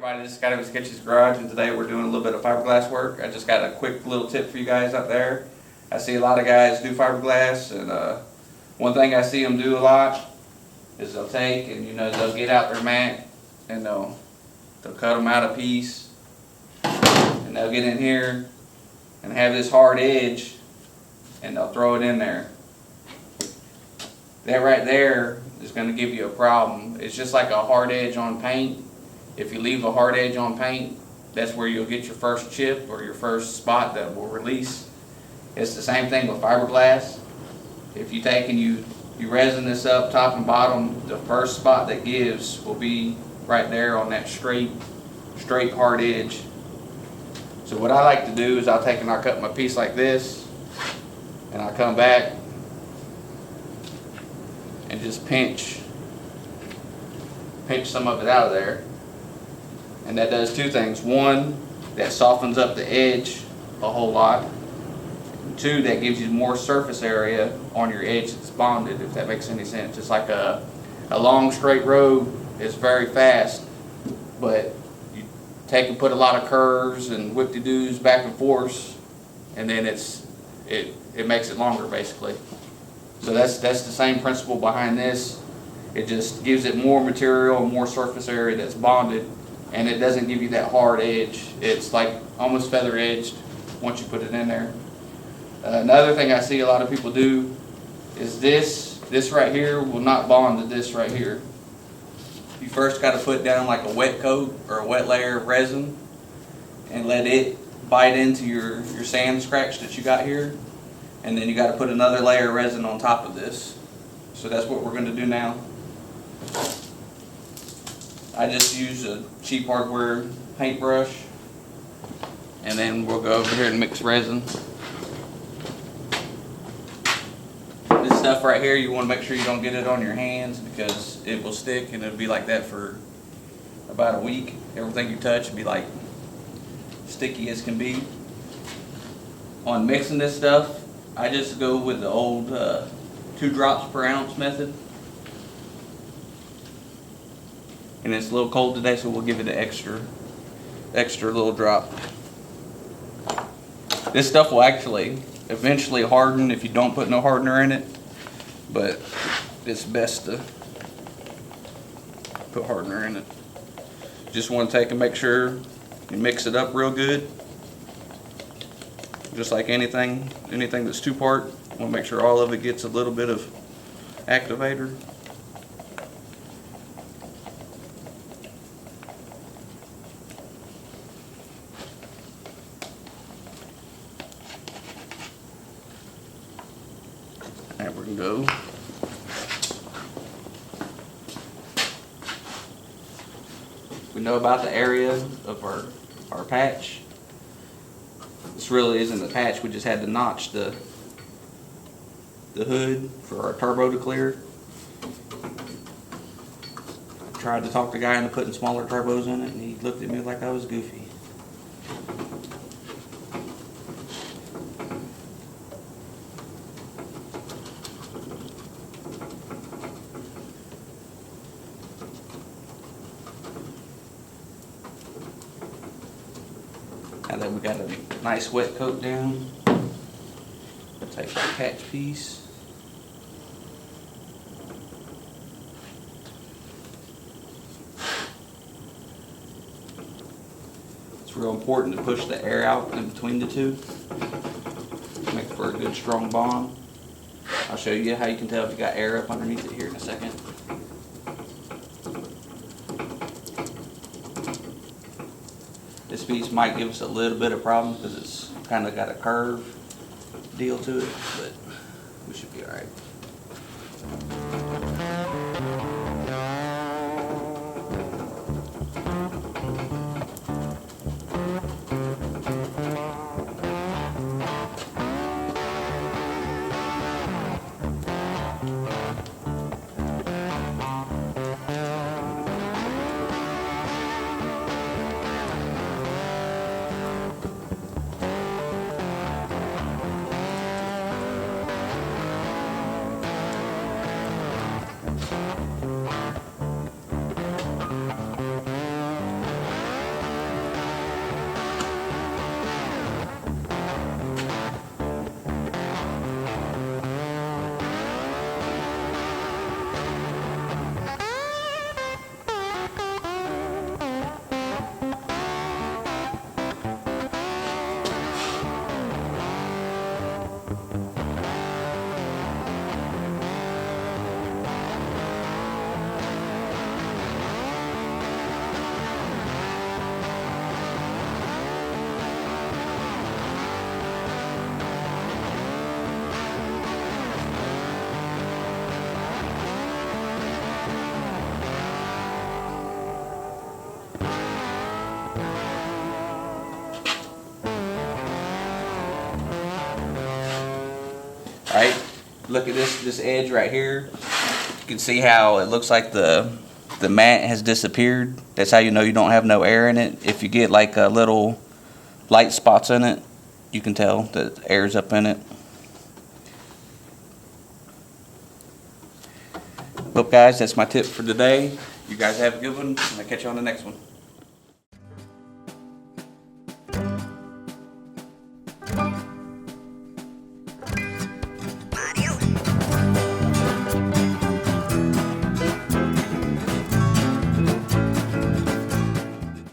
everybody, this is Scotty with Sketchy's Garage, and today we're doing a little bit of fiberglass work. I just got a quick little tip for you guys out there. I see a lot of guys do fiberglass, and one thing I see them do a lot is they'll take and they'll get out their mat and they'll cut them out a piece, and they'll get in here and have this hard edge, and they'll throw it in there. That right there is going to give you a problem. It's just like a hard edge on paint. If you leave a hard edge on paint, that's where you'll get your first chip or your first spot that will release. It's the same thing with fiberglass. If you take and you resin this up top and bottom, the first spot that gives will be right there on that straight hard edge. So what I like to do is I'll take and I'll cut my piece like this, and I'll come back and just pinch some of it out of there. And that does two things. One, that softens up the edge a whole lot. Two, that gives you more surface area on your edge that's bonded, if that makes any sense. It's like a long straight road is very fast, but you take and put a lot of curves and whip-de-doos back and forth, and then it makes it longer basically. So that's the same principle behind this. It just gives it more material and more surface area that's bonded, and it doesn't give you that hard edge. It's like almost feather edged once you put it in there. Another thing I see a lot of people do is this right here will not bond to this right here. You first got to put down like a wet coat or a wet layer of resin and let it bite into your sand scratch that you got here, and then you got to put another layer of resin on top of this. So that's what we're going to do now. I just use a cheap hardware paintbrush, and then we'll go over here and mix resin. This stuff right here, you want to make sure you don't get it on your hands because it will stick, and it'll be like that for about a week. Everything you touch will be like sticky as can be. On mixing this stuff, I just go with the old 2 drops per ounce method. And it's a little cold today, so we'll give it an extra little drop. This stuff will actually eventually harden if you don't put no hardener in it, but it's best to put hardener in it. Just want to take and make sure you mix it up real good. Just like anything that's 2-part, want to make sure all of it gets a little bit of activator. And we're going to go. We know about the area of our patch. This really isn't a patch, we just had to notch the hood for our turbo to clear. I tried to talk the guy into putting smaller turbos in it, and he looked at me like I was goofy. Now that we got a nice wet coat down, we'll take that patch piece. It's real important to push the air out in between the two, make for a good strong bond. I'll show you how you can tell if you got air up underneath it here in a second. This piece might give us a little bit of problem because it's kind of got a curve deal to it, but we should be all right. look at this edge right here. You can see how it looks like the mat has disappeared. That's how you know you don't have no air in it. If you get like a little light spots in it, you can tell that air's up in it. Well, guys, that's my tip for today. You guys have a good one, and I'll catch you on the next one.